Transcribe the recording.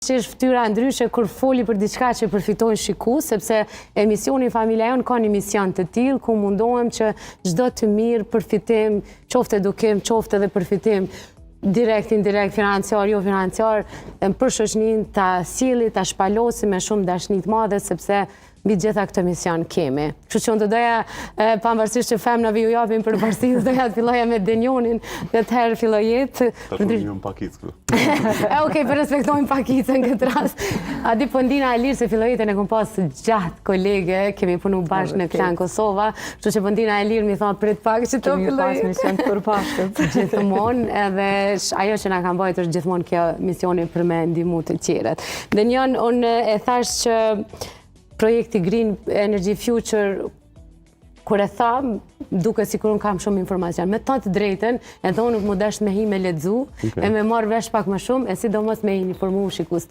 Që është ftyra ndryshe kur foli për diçka që përfitojnë shikues, sepse emisioni Familja Jon ka një mision të tillë ku mundohem që çdo të mirë përfitim, qoftë edukim, qoftë edhe përfitim direkt, indirekt, financiar, jo financiar, për shoqërinë ta sjelli, ta shpalosi me shumë dashni të madhe sepse mbi gjitha këtë mision kemi. Kështu që unë të doja, pavarësisht që femnave ju japim përparësi, doja të filloja me Denionin, dhe të herë filloj jetë. Ta shumë një më pakicë këtu. Okej, për respektojmë pakicën në këtë rast. A di po ndina e lirë se filloj jetën e kom pas gjatë kolege, kemi punu bashkë në Klan Kosova, kështu që po ndina e lirë mi thonë prit pak që të filloj. Kemi pas mision të përpashkët. Gjithmonë, edhe ajo që na kanë bajt është gjithmonë kjo misioni për me ndihmu të tjerët. Denion, unë e thash që projekti Green Energy Future, kur e tham, duke sikur unë kam shumë informacion. Me të drejtën, edhe unë nuk më dash me hi me lexu, e me marrë vesh pak më shumë, e sidomos me informu shikues.